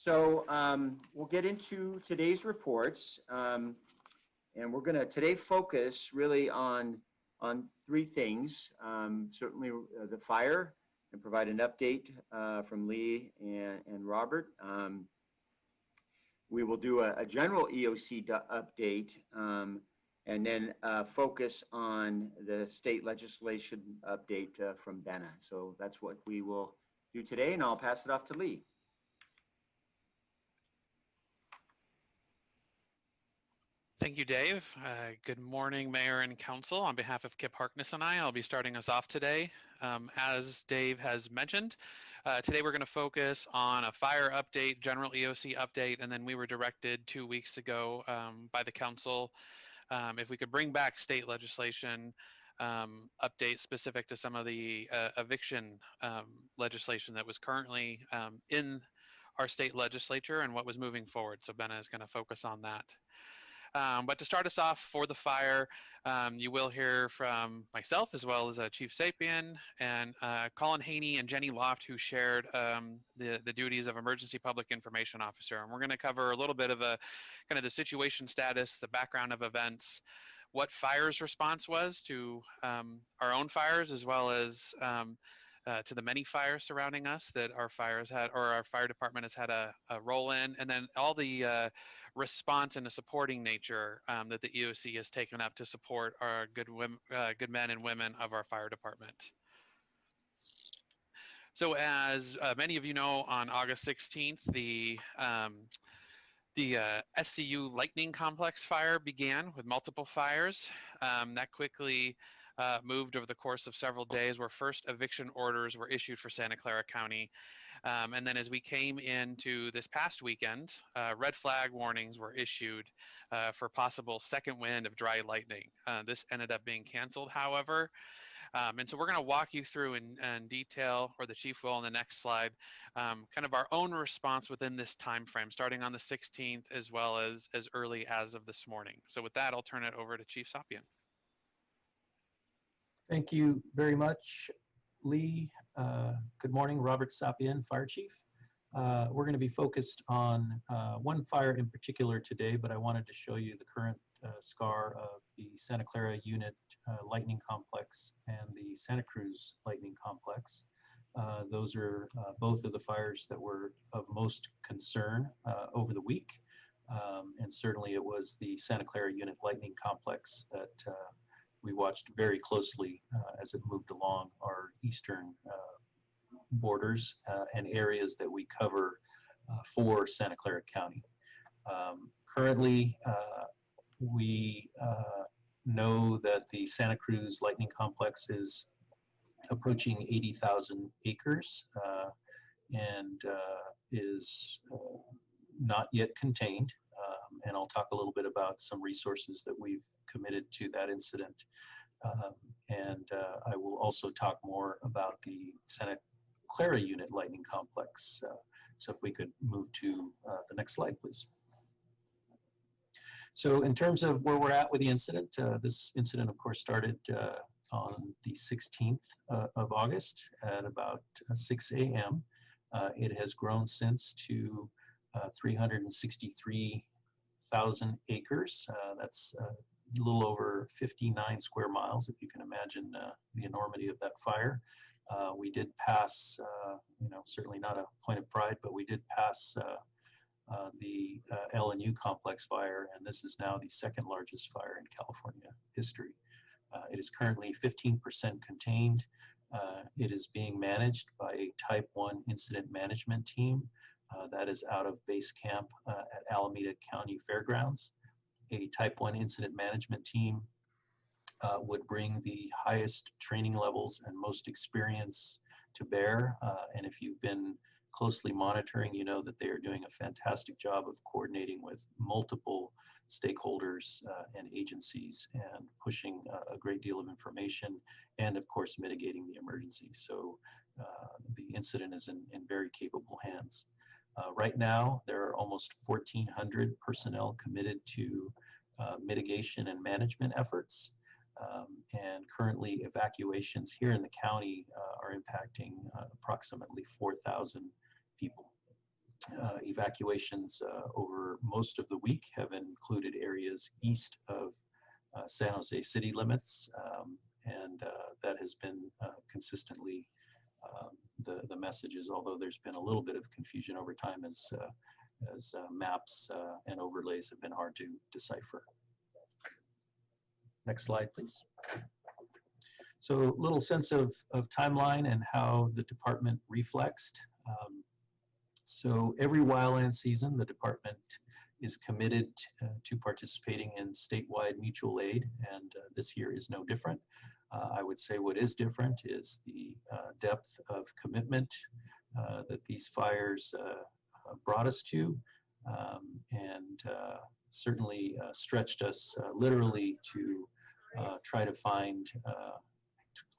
So we'll get into today's reports, and we're going to today focus really on three things. Certainly the fire, and provide an update from Lee and Robert. We will do a general EOC update, and then focus on the state legislation update from Benna. So that's what we will do today, and I'll pass it off to Lee. Thank you, Dave. Good morning, Mayor and Council. On behalf of Kip Harkness and I'll be starting us off today. As Dave has mentioned, today we're going to focus on a fire update, general EOC update, and then we were directed 2 weeks ago by the Council if we could bring back state legislation updates specific to some of the eviction legislation that was currently in our state legislature and what was moving forward. So Benna is going to focus on that. But to start us off for the fire, you will hear from myself as well as Chief Sapien and Colin Haney and Jenny Loft, who shared the duties of Emergency Public Information Officer. And we're going to cover a little bit of a kind of the situation status, the background of events, what fire's response was to our own fires, as well as to the many fires surrounding us that our fires had, or our fire department has had a role in, and then all the response and the supporting nature that the EOC has taken up to support our good men and women of our fire department. So as many of you know, on August 16th, the SCU Lightning Complex fire began with multiple fires. That quickly moved over the course of several days, where first eviction orders were issued for Santa Clara County. And then as we came into this past weekend, red flag warnings were issued for possible second wind of dry lightning. This ended up being canceled, however. And so we're going to walk you through in detail, or the chief will on the next slide, kind of our own response within this time frame, starting on the 16th as well as early as of this morning. So with that, I'll turn it over to Chief Sapien. Thank you very much, Lee. Good morning, Robert Sapien, Fire Chief. We're going to be focused on one fire in particular today, but I wanted to show you the current SCAR of the Santa Clara Unit Lightning Complex and the Santa Cruz Lightning Complex. Those are both of the fires that were of most concern over the week. And certainly it was the Santa Clara Unit Lightning Complex that we watched very closely as it moved along our eastern borders and areas that we cover for Santa Clara County. Currently, we know that the Santa Cruz Lightning Complex is approaching 80,000 acres and is not yet contained. And I'll talk a little bit about some resources that we've committed to that incident. I will also talk more about the Santa Clara Unit Lightning Complex. So if we could move to the next slide, please. So in terms of where we're at with the incident, this incident, of course, started on the 16th of August at about 6 a.m. It has grown since to 363,000 acres. That's a little over 59 square miles, if you can imagine the enormity of that fire. We did pass, certainly not a point of pride, but we did pass the LNU complex fire, and this is now the second largest fire in California history. It is currently 15% contained. It is being managed by a Type 1 incident management team that is out of base camp at Alameda County Fairgrounds. A Type 1 incident management team would bring the highest training levels and most experience to bear. And if you've been closely monitoring, you know that they are doing a fantastic job of coordinating with multiple stakeholders and agencies and pushing a great deal of information and, of course, mitigating the emergency. So the incident is in very capable hands. Right now, there are almost 1,400 personnel committed to mitigation and management efforts. And currently, evacuations here in the county are impacting approximately 4,000 people. Evacuations over most of the week have included areas east of San Jose city limits, and that has been consistently the messages, although there's been a little bit of confusion over time as maps and overlays have been hard to decipher. Next slide, please. So a little sense of timeline and how the department reflexed. So every wildland season, the department is committed to participating in statewide mutual aid, and this year is no different. I would say what is different is the depth of commitment that these fires brought us to, and certainly stretched us literally to try to find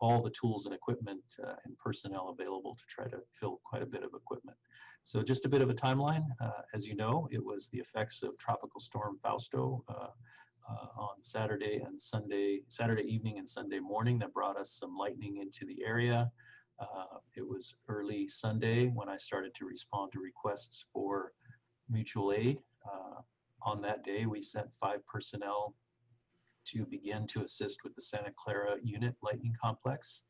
all the tools and equipment and personnel available to try to fill quite a bit of equipment. So just a bit of a timeline. As you know, it was the effects of Tropical Storm Fausto on Saturday evening and Sunday morning that brought us some lightning into the area. It was early Sunday when I started to respond to requests for mutual aid. On that day, we sent 5 personnel to begin to assist with the Santa Clara unit lightning complex.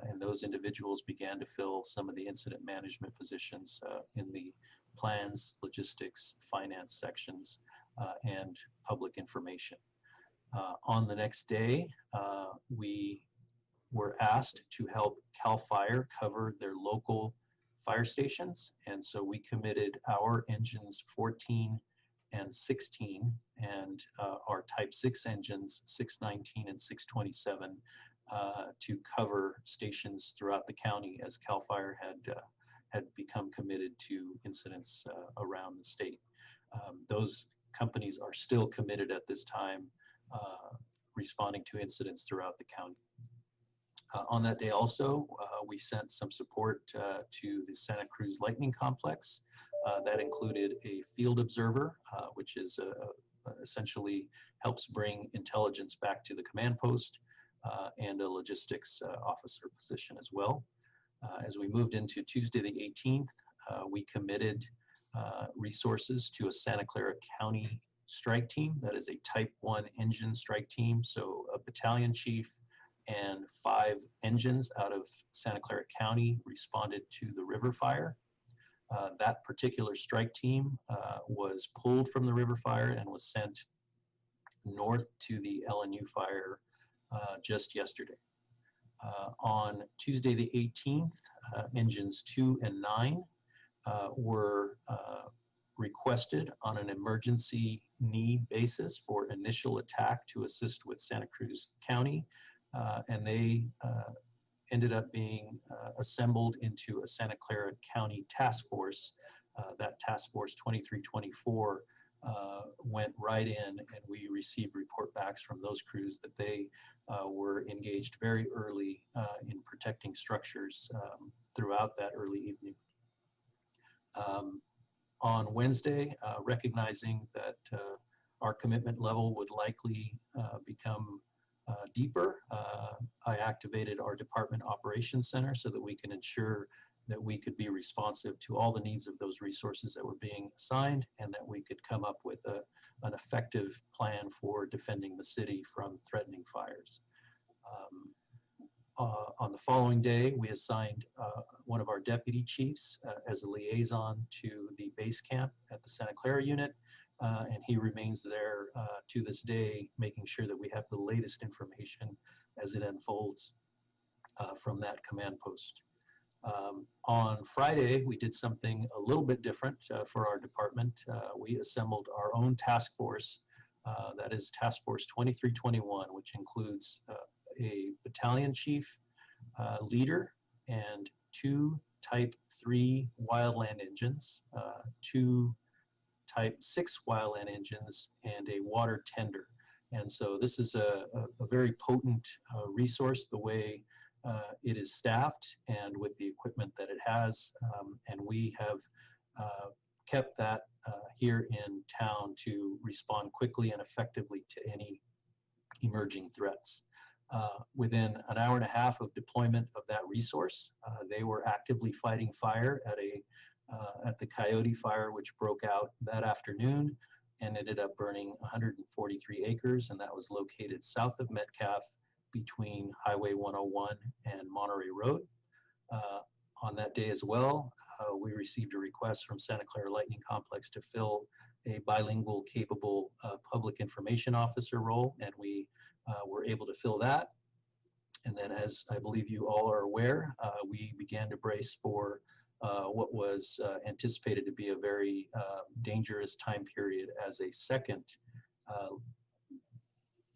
And those individuals began to fill some of the incident management positions in the plans, logistics, finance sections, and public information. On the next day, we were asked to help CAL FIRE cover their local fire stations. And so we committed our engines 14 and 16 and our type 6 engines 619 and 627 to cover stations throughout the county as CAL FIRE had become committed to incidents around the state. Those companies are still committed at this time, responding to incidents throughout the county. On that day also, we sent some support to the Santa Cruz Lightning Complex. That included a field observer, which is essentially helps bring intelligence back to the command post, and a logistics officer position as well. As we moved into Tuesday the 18th, we committed resources to a Santa Clara County strike team. That is a type 1 engine strike team. So a battalion chief and 5 engines out of Santa Clara County responded to the river fire. That particular strike team was pulled from the river fire and was sent north to the LNU fire just yesterday. On Tuesday the 18th, engines 2 and 9 were requested on an emergency need basis for initial attack to assist with Santa Cruz County, and they ended up being assembled into a Santa Clara County task force. That task force 2324 went right in, and we received report backs from those crews that they were engaged very early in protecting structures throughout that early evening. On Wednesday, recognizing that our commitment level would likely become deeper, I activated our Department Operations Center so that we can ensure that we could be responsive to all the needs of those resources that were being assigned, and that we could come up with an effective plan for defending the city from threatening fires. On the following day, we assigned one of our deputy chiefs as a liaison to the base camp at the Santa Clara unit, and he remains there to this day, making sure that we have the latest information as it unfolds from that command post. On Friday, we did something a little bit different for our department. We assembled our own task force, that is Task Force 2321, which includes a battalion chief, leader, and 2 Type 3 wildland engines, 2 Type 6 wildland engines, and a water tender. And so this is a very potent resource, the way it is staffed and with the equipment that it has. And we have kept that here in town to respond quickly and effectively to any emerging threats. Within an hour and a half of deployment of that resource, they were actively fighting fire at a at the Coyote Fire, which broke out that afternoon and ended up burning 143 acres, and that was located south of Metcalf between Highway 101 and Monterey Road. On that day as well, we received a request from Santa Clara Lightning Complex to fill a bilingual capable public information officer role, and we were able to fill that. And then, as I believe you all are aware, we began to brace for what was anticipated to be a very dangerous time period as a second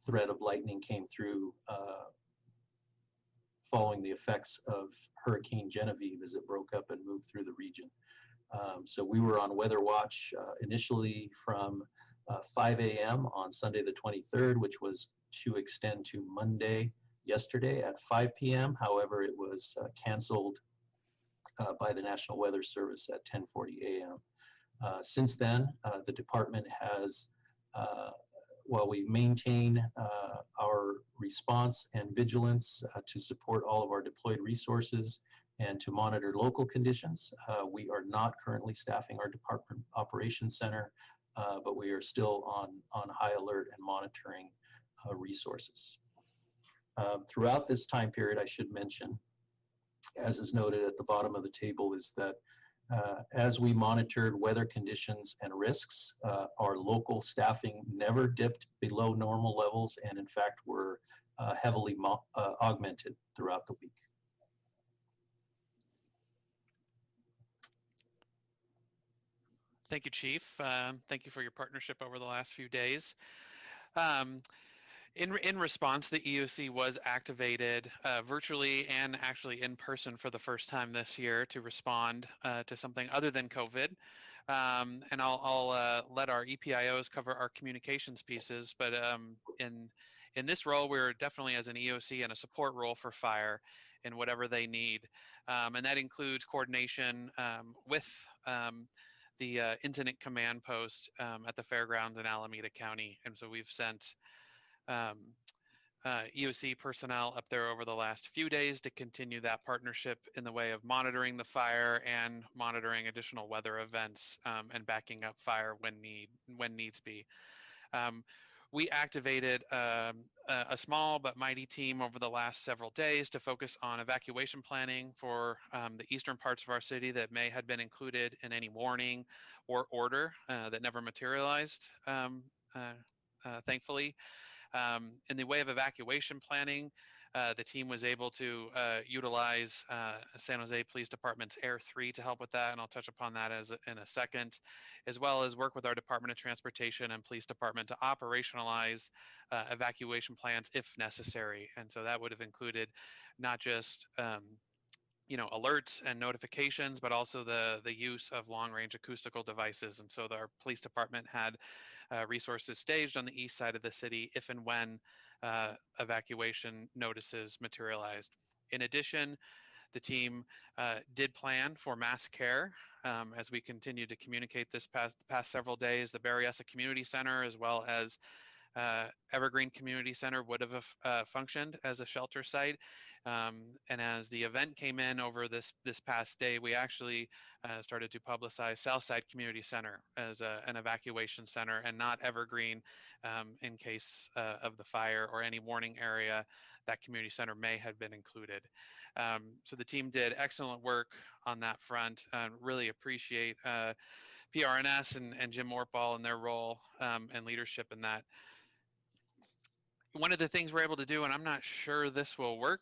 threat of lightning came through following the effects of Hurricane Genevieve as it broke up and moved through the region. So we were on weather watch initially from 5 a.m. on Sunday the 23rd, which was to extend to Monday yesterday at 5 p.m. However, it was canceled by the National Weather Service at 10:40 a.m. Since then, the department has, while we maintain our response and vigilance to support all of our deployed resources and to monitor local conditions, we are not currently staffing our department operations center, but we are still on high alert and monitoring resources. Throughout this time period, I should mention, as is noted at the bottom of the table, is that as we monitored weather conditions and risks, our local staffing never dipped below normal levels and in fact were heavily augmented throughout the week. Thank you, Chief. Thank you for your partnership over the last few days. In response, the EOC was activated virtually and actually in person for the first time this year to respond to something other than COVID. And I'll let our EPIOs cover our communications pieces, but in this role, we're definitely as an EOC in a support role for fire in whatever they need. And that includes coordination with the incident command post at the fairgrounds in Alameda County. And so we've sent EOC personnel up there over the last few days to continue that partnership in the way of monitoring the fire and monitoring additional weather events and backing up fire when needs be. We activated a small but mighty team over the last several days to focus on evacuation planning for the eastern parts of our city that may have been included in any warning or order that never materialized, thankfully. In the way of evacuation planning, the team was able to utilize San Jose Police Department's Air 3 to help with that, and I'll touch upon that in a second, as well as work with our Department of Transportation and Police Department to operationalize evacuation plans if necessary. And so that would have included not just alerts and notifications, but also the use of long-range acoustical devices. And so our police department had resources staged on the east side of the city if and when evacuation notices materialized. In addition, the team did plan for mass care as we continue to communicate this past several days. The Berryessa Community Center, as well as Evergreen Community Center, would have functioned as a shelter site. And as the event came in over this past day, we actually started to publicize Southside Community Center as an evacuation center and not Evergreen in case of the fire or any warning area that community center may have been included. So the team did excellent work on that front. Really appreciate PRNS and Jim Morpall and their role and leadership in that. One of the things we're able to do, and I'm not sure this will work,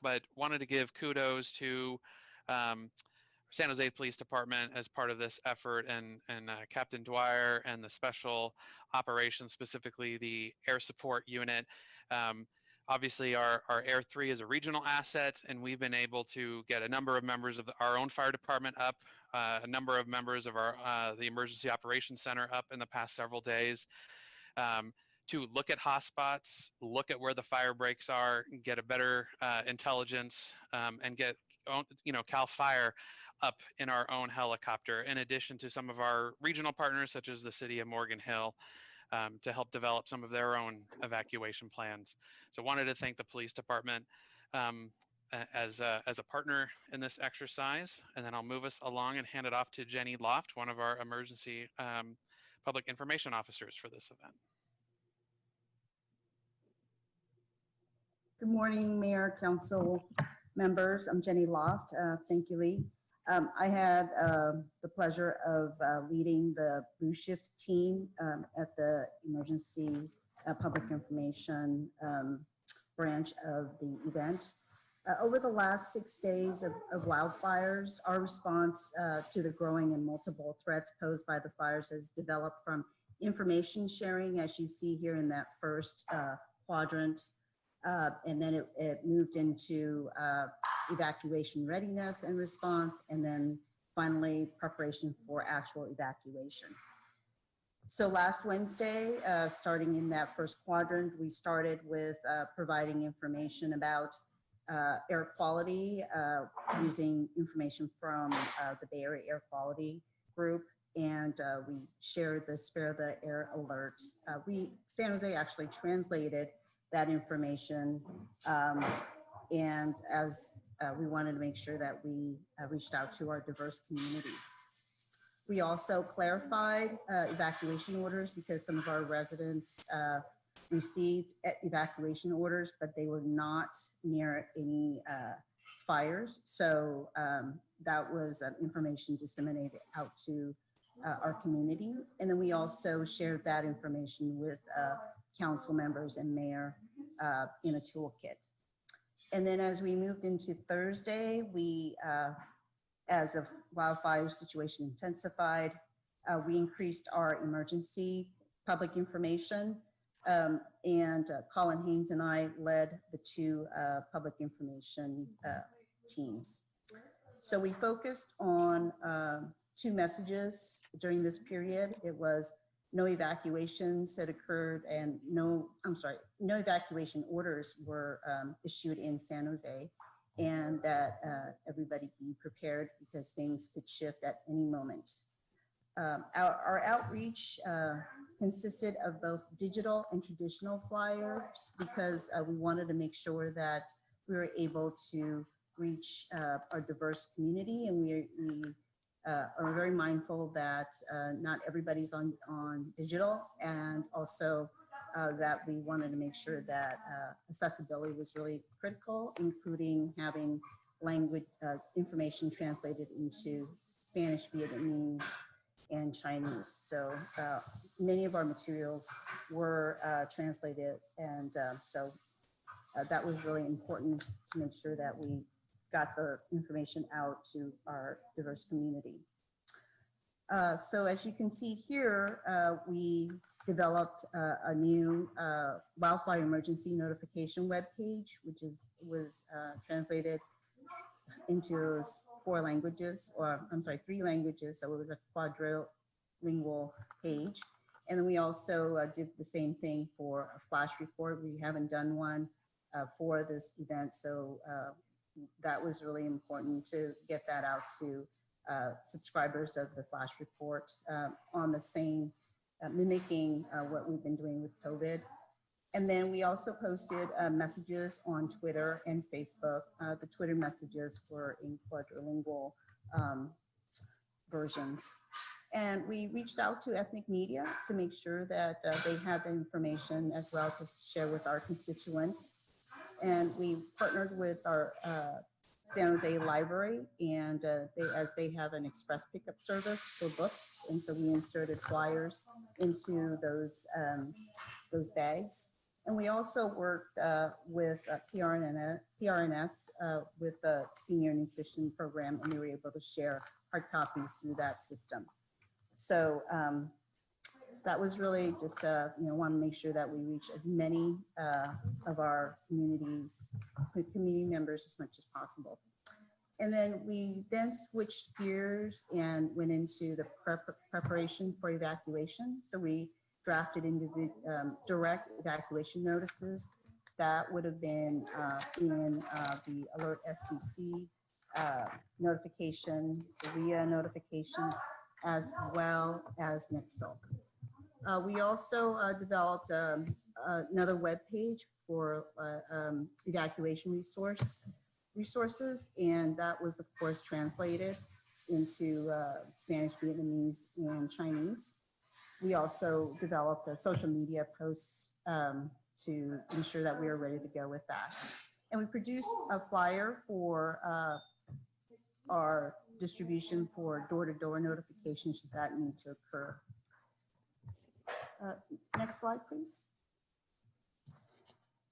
but wanted to give kudos to San Jose Police Department as part of this effort, and Captain Dwyer and the special operations, specifically the air support unit. Obviously, our Air 3 is a regional asset, and we've been able to get a number of members of our own fire department up, a number of members of the Emergency Operations Center up in the past several days. To look at hotspots, look at where the fire breaks are, get a better intelligence, and get CAL FIRE up in our own helicopter, in addition to some of our regional partners, such as the city of Morgan Hill, to help develop some of their own evacuation plans. So wanted to thank the police department as a partner in this exercise. And then I'll move us along and hand it off to Jenny Loft, one of our emergency public information officers for this event. Good morning, Mayor, Council members. I'm Jenny Loft. Thank you, Lee. I had the pleasure of leading the Blue Shift team at the Emergency Public Information branch of the event. Over the last 6 days of wildfires, our response to the growing and multiple threats posed by the fires has developed from information sharing, as you see here in that first quadrant, and then it moved into evacuation readiness and response, and then finally preparation for actual evacuation. So last Wednesday, starting in that first quadrant, we started with providing information about air quality using information from the Bay Area Air Quality Group, and we shared the Spare the Air alert. San Jose actually translated that information, and as we wanted to make sure that we reached out to our diverse community. We also clarified evacuation orders because some of our residents received evacuation orders, but they were not near any fires. So that was information disseminated out to our community. And then we also shared that information with council members and mayor in a toolkit. And then as we moved into Thursday, we, as the wildfire situation intensified, we increased our emergency public information. And Colin Haynes and I led the two public information teams. So we focused on two messages during this period. It was no evacuations had occurred and no evacuation orders were issued in San Jose, and that everybody be prepared because things could shift at any moment. Our outreach consisted of both digital and traditional flyers because we wanted to make sure that we were able to reach our diverse community, and we are very mindful that not everybody's on digital, and also that we wanted to make sure that accessibility was really critical, including having language information translated into Spanish, Vietnamese, and Chinese. So many of our materials were translated, and so that was really important to make sure that we got the information out to our diverse community. So as you can see here, we developed a new wildfire emergency notification webpage, which was translated into 4 languages, or I'm sorry, 3 languages. So it was a quadrilingual page. And then we also did the same thing for a flash report. We haven't done one for this event, so that was really important to get that out to subscribers of the flash report on the same, mimicking what we've been doing with COVID. And then we also posted messages on Twitter and Facebook. The Twitter messages were in quadrilingual versions. And we reached out to ethnic media to make sure that they had the information as well to share with our constituents. And we partnered with our San Jose Library, and as they have an express pickup service for books, and so we inserted flyers into those bags. And we also worked with PRNS with the Senior Nutrition Program, and we were able to share hard copies through that system. So that was really just, want to make sure that we reach as many of our community members as much as possible. And then we switched gears and went into the preparation for evacuation. So we drafted direct evacuation notices that would have been in the Alert SCC notification, the RIA notification, as well as NIXIL. We also developed another web page for evacuation resource. resources, and that was, of course, translated into Spanish, Vietnamese, and Chinese. We also developed a social media posts to ensure that we are ready to go with that. And we produced a flyer for our distribution for door-to-door notifications should that need to occur. Next slide, please.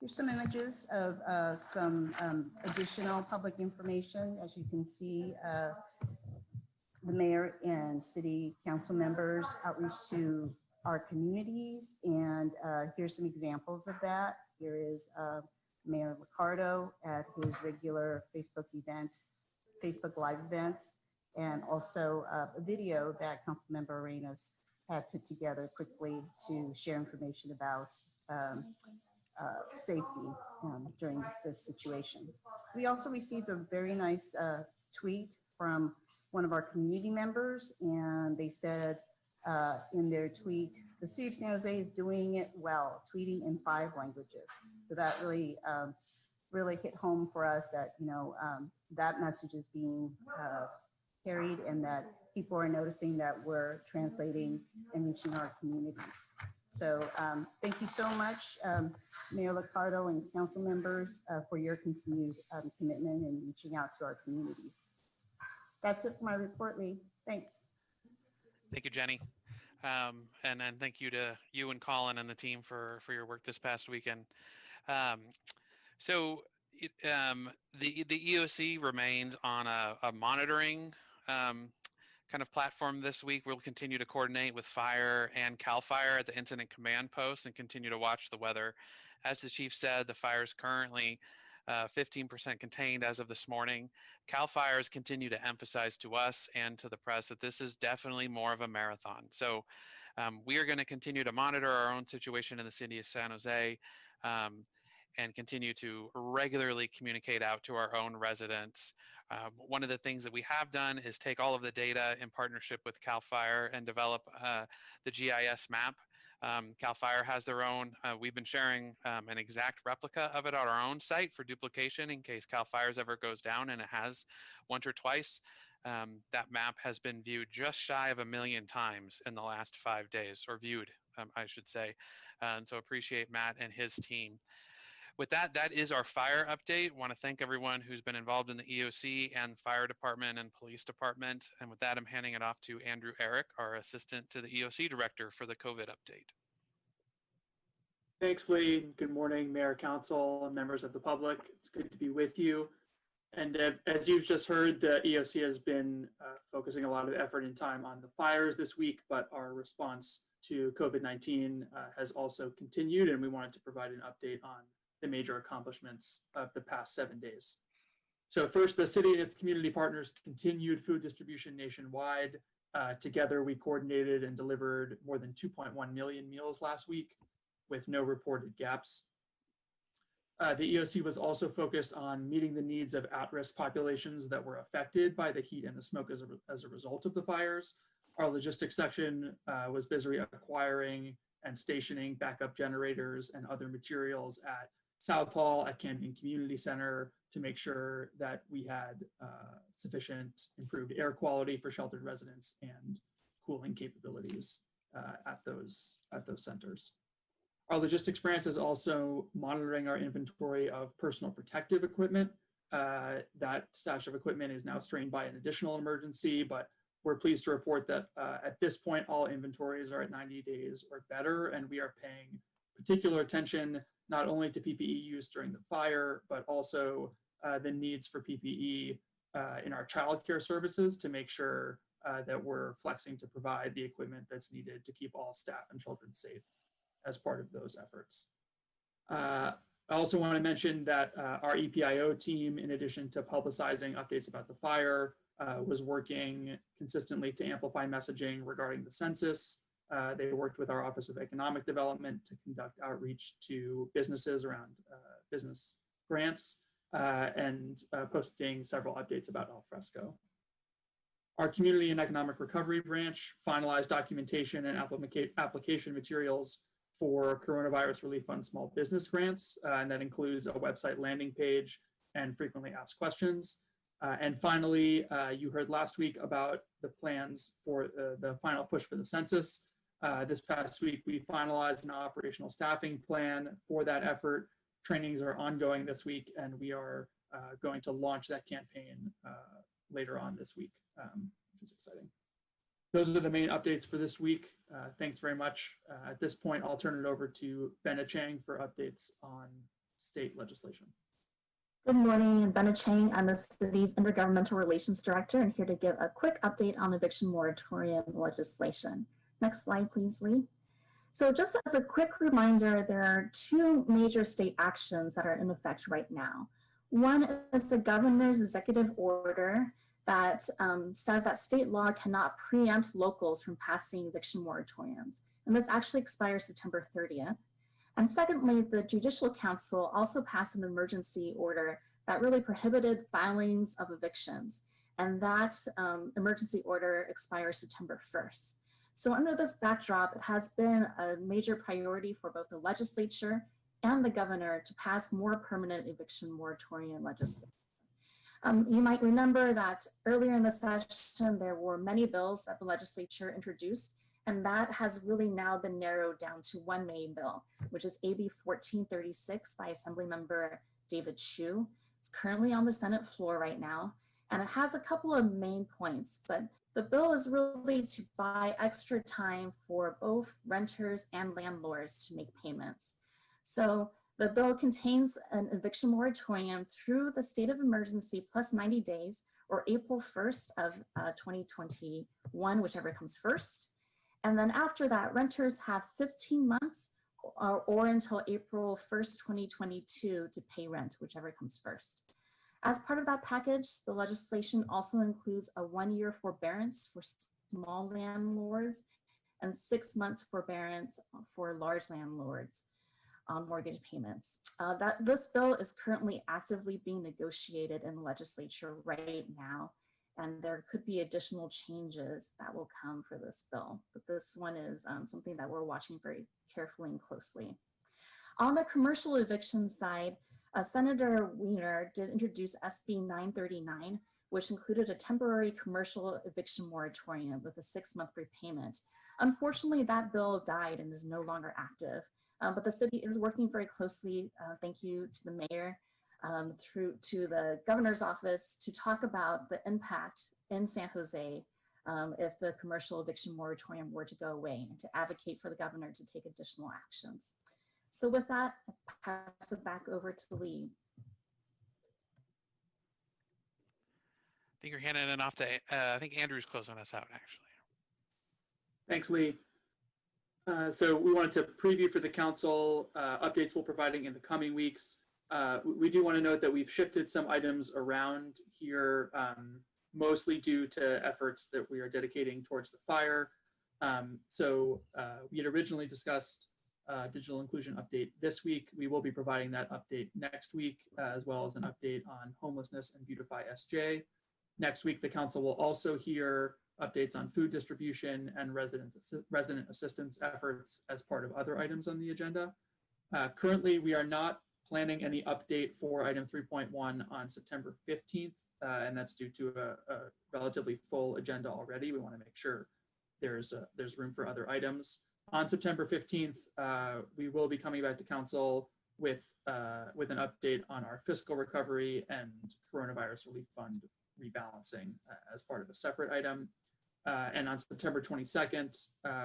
Here's some images of some additional public information. As you can see, the mayor and city council members outreach to our communities, and here's some examples of that. Here is Mayor Ricardo at his regular Facebook Live events, and also a video that Councilmember Arenas had put together quickly to share information about safety during this situation. We also received a very nice tweet from one of our community members, and they said in their tweet, the city of San Jose is doing it well, tweeting in 5 languages. So that really, really hit home for us that, that message is being carried and that people are noticing that we're translating and reaching our communities. So thank you so much, Mayor Ricardo and council members for your continued commitment in reaching out to our communities. That's it for my report, Lee. Thanks. Thank you, Jenny. And thank you to you and Colin and the team for your work this past weekend. The EOC remains on a monitoring kind of platform this week. We'll continue to coordinate with fire and CAL FIRE at the incident command post and continue to watch the weather. As the chief said, the fire is currently 15% contained as of this morning. CAL FIRE's continue to emphasize to us and to the press that this is definitely more of a marathon. So we are going to continue to monitor our own situation in the city of San Jose and continue to regularly communicate out to our own residents. One of the things that we have done is take all of the data in partnership with CAL FIRE and develop the GIS map. CAL FIRE has their own, we've been sharing an exact replica of it on our own site for duplication in case CAL FIRE's ever goes down, and it has once or twice. That map has been viewed just shy of 1 million times in the last 5 days, or viewed, I should say. And so appreciate Matt and his team. With that, that is our fire update. I want to thank everyone who's been involved in the EOC and fire department and police department. And with that, I'm handing it off to Andrew Eric, our assistant to the EOC director for the COVID update. Thanks, Lee. Good morning, Mayor, Council, and members of the public. It's good to be with you. And as you've just heard, the EOC has been focusing a lot of effort and time on the fires this week, but our response to COVID-19 has also continued, and we wanted to provide an update on the major accomplishments of the past 7 days. So first, the city and its community partners continued food distribution nationwide. Together, we coordinated and delivered more than 2.1 million meals last week with no reported gaps. The EOC was also focused on meeting the needs of at-risk populations that were affected by the heat and the smoke as a result of the fires. Our logistics section was busy acquiring and stationing backup generators and other materials at South Hall, at Camden Community Center, to make sure that we had sufficient improved air quality for sheltered residents and cooling capabilities at those centers. Our logistics branch is also monitoring our inventory of personal protective equipment. That stash of equipment is now strained by an additional emergency, but we're pleased to report that at this point, all inventories are at 90 days or better, and we are paying particular attention not only to PPE use during the fire, but also the needs for PPE in our childcare services to make sure that we're flexing to provide the equipment that's needed to keep all staff and children safe as part of those efforts. I also want to mention that our EPIO team, in addition to publicizing updates about the fire, was working consistently to amplify messaging regarding the census. They worked with our Office of Economic Development to conduct outreach to businesses around business grants and posting several updates about al fresco. Our Community and Economic Recovery branch finalized documentation and application materials for Coronavirus Relief Fund small business grants, and that includes a website landing page and frequently asked questions. And finally, you heard last week about the plans for the final push for the census. This past week, we finalized an operational staffing plan for that effort. Trainings are ongoing this week, and we are going to launch that campaign later on this week, which is exciting. Those are the main updates for this week. Thanks very much. At this point, I'll turn it over to Benna Chang for updates on state legislation. Good morning, I'm Benna Chang. I'm the city's Intergovernmental Relations Director and here to give a quick update on eviction moratorium legislation. Next slide, please, Lee. So just as a quick reminder, there are two major state actions that are in effect right now. One is the governor's executive order that says that state law cannot preempt locals from passing eviction moratoriums. And this actually expires September 30th. And secondly, the Judicial Council also passed an emergency order that really prohibited filings of evictions. And that emergency order expires September 1st. So under this backdrop, it has been a major priority for both the legislature and the governor to pass more permanent eviction moratorium legislation. You might remember that earlier in the session, there were many bills that the legislature introduced, and that has really now been narrowed down to one main bill, which is AB 1436 by Assemblymember David Chu. It's currently on the Senate floor right now, and it has a couple of main points, but the bill is really to buy extra time for both renters and landlords to make payments. So the bill contains an eviction moratorium through the state of emergency plus 90 days or April 1st of 2021, whichever comes first. And then after that, renters have 15 months or until April 1st, 2022 to pay rent, whichever comes first. As part of that package, the legislation also includes a 1-year forbearance for small landlords and 6 months forbearance for large landlords on mortgage payments. This bill is currently actively being negotiated in the legislature right now, and there could be additional changes that will come for this bill. But this one is something that we're watching very carefully and closely. On the commercial eviction side, Senator Wiener did introduce SB 939, which included a temporary commercial eviction moratorium with a 6-month repayment. Unfortunately, that bill died and is no longer active. But the city is working very closely, thank you to the mayor, through to the governor's office to talk about the impact in San Jose if the commercial eviction moratorium were to go away, and to advocate for the governor to take additional actions. So with that, I pass it back over to Lee. I think you're handing it off to, I think Andrew's closing us out, actually. Thanks, Lee. So we wanted to preview for the council updates we'll be providing in the coming weeks. We do want to note that we've shifted some items around here, mostly due to efforts that we are dedicating towards the fire. So we had originally discussed digital inclusion update this week. We will be providing that update next week, as well as an update on homelessness and Beautify SJ. Next week, the council will also hear updates on food distribution and resident assistance efforts as part of other items on the agenda. Currently, we are not planning any update for item 3.1 on September 15th, and that's due to a relatively full agenda already. We want to make sure there's room for other items. On September 15th, we will be coming back to council with an update on our fiscal recovery and coronavirus relief fund rebalancing as part of a separate item. And on September 22nd,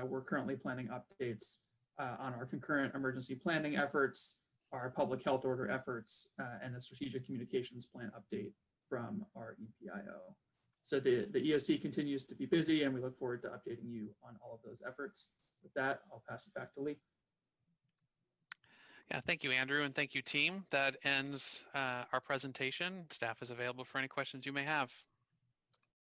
we're currently planning updates on our concurrent emergency planning efforts, our public health order efforts, and the strategic communications plan update from our EPIO. So the EOC continues to be busy, and we look forward to updating you on all of those efforts. With that, I'll pass it back to Lee. Yeah, thank you, Andrew, and thank you, team. That ends our presentation. Staff is available for any questions you may have.